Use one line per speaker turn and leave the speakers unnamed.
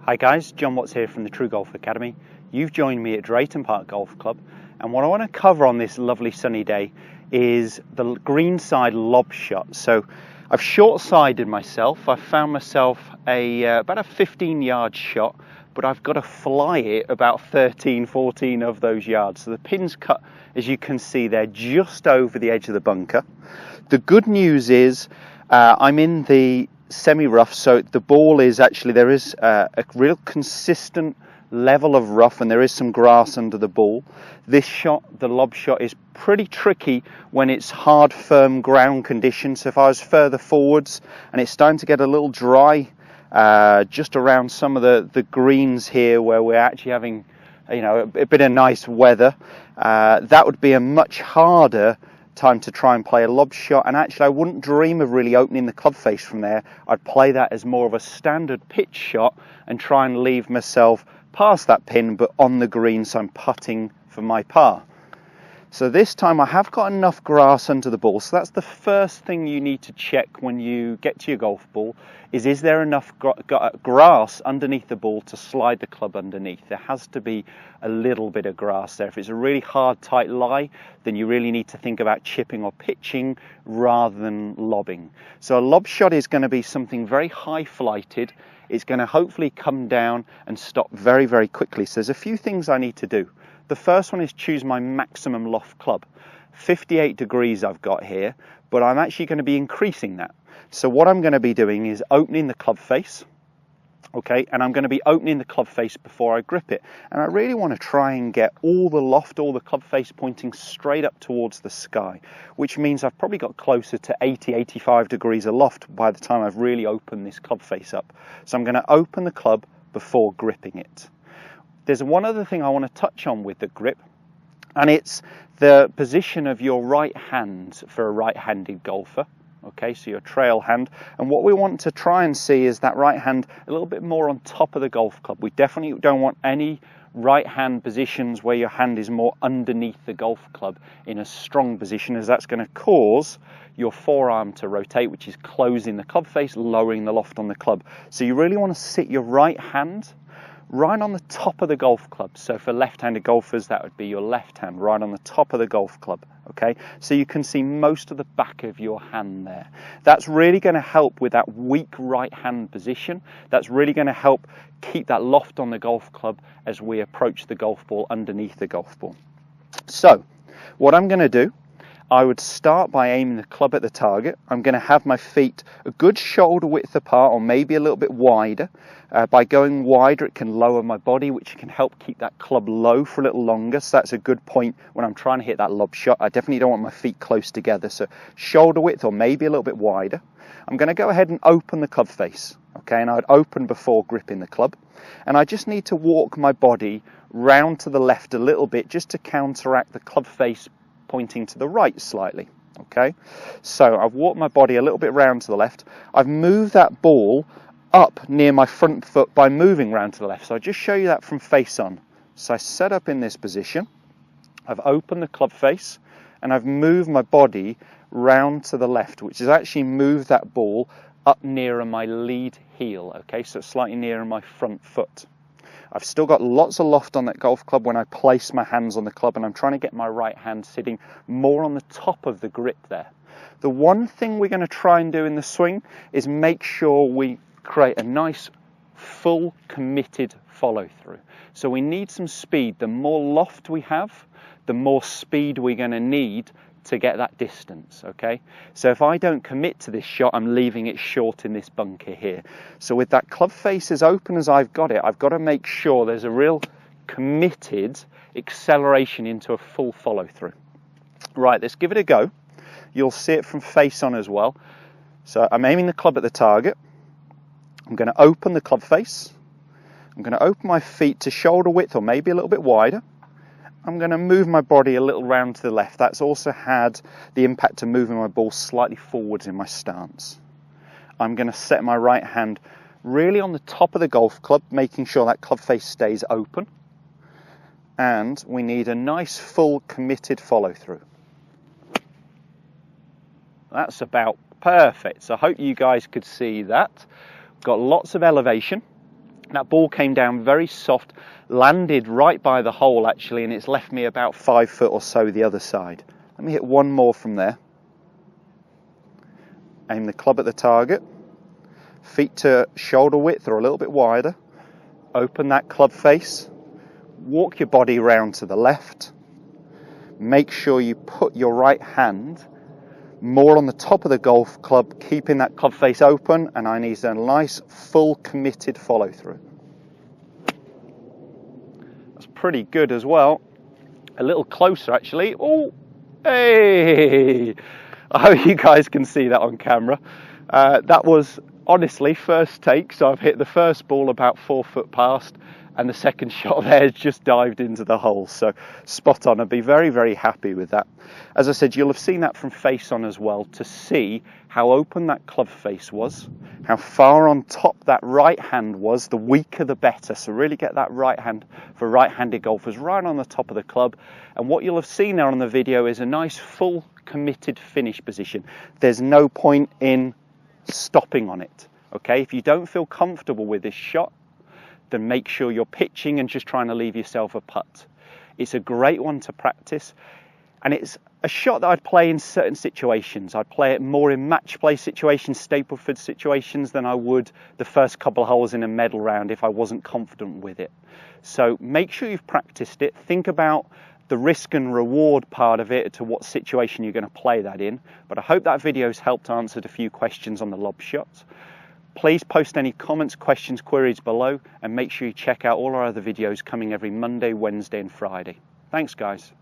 Hi guys, Jon Watts here from the TruGolf Academy. You've joined me at Drayton Park Golf Club, and what I want to cover on this lovely sunny day is the greenside lob shot. So I've short-sided myself. I've found myself about a 15-yard shot, but I've got to fly it about 13, 14 of those yards. So the pin's cut, as you can see there, just over the edge of the bunker. The good news is I'm in the semi-rough, so the ball is actually, there is a real consistent level of rough and there is some grass under the ball. This shot, the lob shot, is pretty tricky when it's hard, firm ground conditions. So if I was further forwards and it's starting to get a little dry just around some of the greens here where we're actually having a bit of nice weather, that would be a much harder time to try and play a lob shot. And actually I wouldn't dream of really opening the club face from there. I'd play that as more of a standard pitch shot and try and leave myself past that pin but on the green, so I'm putting for my par. So this time I have got enough grass under the ball, so that's the first thing you need to check when you get to your golf ball, is there enough grass underneath the ball to slide the club underneath. There has to be a little bit of grass there. If it's a really hard, tight lie, then you really need to think about chipping or pitching rather than lobbing. So a lob shot is going to be something very high flighted. It's going to hopefully come down and stop very, very quickly. So there's a few things I need to do. The first one is choose my maximum loft club. 58 degrees I've got here, but I'm actually going to be increasing that. So what I'm going to be doing is opening the club face, okay, and I'm going to be opening the club face before I grip it. And I really want to try and get all the loft, all the club face pointing straight up towards the sky, which means I've probably got closer to 80, 85 degrees aloft by the time I've really opened this club face up. So I'm going to open the club before gripping it. There's one other thing I want to touch on with the grip, and it's the position of your right hand for a right-handed golfer. Okay, so your trail hand, and what we want to try and see is that right hand a little bit more on top of the golf club. We definitely don't want any right hand positions where your hand is more underneath the golf club in a strong position, as that's going to cause your forearm to rotate, which is closing the club face, lowering the loft on the club. So you really want to sit your right hand right on the top of the golf club. So for left-handed golfers, that would be your left hand right on the top of the golf club. Okay, so you can see most of the back of your hand there. That's really going to help with that weak right hand position. That's really going to help keep that loft on the golf club as we approach the golf ball underneath the golf ball. So what I'm going to do, I would start by aiming the club at the target. I'm going to have my feet a good shoulder width apart, or maybe a little bit wider. By going wider, it can lower my body, which can help keep that club low for a little longer. So that's a good point when I'm trying to hit that lob shot. I definitely don't want my feet close together. So shoulder width or maybe a little bit wider. I'm going to go ahead and open the club face. Okay, and I'd open before gripping the club. And I just need to walk my body round to the left a little bit just to counteract the club face pointing to the right slightly. Okay, so I've walked my body a little bit round to the left. I've moved that ball up near my front foot by moving round to the left. So I'll just show you that from face on. So I set up in this position, I've opened the club face, and I've moved my body round to the left, which has actually moved that ball up nearer my lead heel. Okay, so it's slightly nearer my front foot. I've still got lots of loft on that golf club when I place my hands on the club, and I'm trying to get my right hand sitting more on the top of the grip there. The one thing we're going to try and do in the swing is make sure we create a nice full committed follow through. So we need some speed. The more loft we have, the more speed we're going to need to get that distance. Okay, so if I don't commit to this shot, I'm leaving it short in this bunker here. So with that club face as open as I've got it, I've got to make sure there's a real committed acceleration into a full follow through. Right, let's give it a go. You'll see it from face on as well. So I'm aiming the club at the target. I'm going to open the club face. I'm going to open my feet to shoulder width or maybe a little bit wider. I'm going to move my body a little round to the left. That's also had the impact of moving my ball slightly forwards in my stance. I'm going to set my right hand really on the top of the golf club, making sure that club face stays open. And we need a nice full committed follow through. That's about perfect. So I hope you guys could see that. Got lots of elevation. That ball came down very soft, landed right by the hole actually, and it's left me about 5 foot or so the other side. Let me hit one more from there. Aim the club at the target. Feet to shoulder width or a little bit wider. Open that club face. Walk your body round to the left. Make sure you put your right hand more on the top of the golf club, keeping that club face open, and I need a nice, full, committed follow through. That's pretty good as well. A little closer actually. Oh, hey! I hope you guys can see that on camera. That was honestly first take, so I've hit the first ball about 4 foot past, and the second shot there has just dived into the hole, so spot on. I'd be very, very happy with that. As I said, you'll have seen that from face on as well, to see how open that club face was, how far on top that right hand was. The weaker the better, so really get that right hand for right-handed golfers right on the top of the club. And what you'll have seen there on the video is a nice full committed finish position. There's no point in stopping on it, okay? If you don't feel comfortable with this shot, then make sure you're pitching and just trying to leave yourself a putt. It's a great one to practice, and it's a shot that I'd play in certain situations. I'd play it more in match play situations, Stapleford situations, than I would the first couple of holes in a medal round if I wasn't confident with it. So make sure you've practiced it. Think about the risk and reward part of it, to what situation you're going to play that in. But I hope that video's helped answer a few questions on the lob shots. Please post any comments, questions, queries below, and make sure you check out all our other videos coming every Monday, Wednesday and Friday. Thanks guys.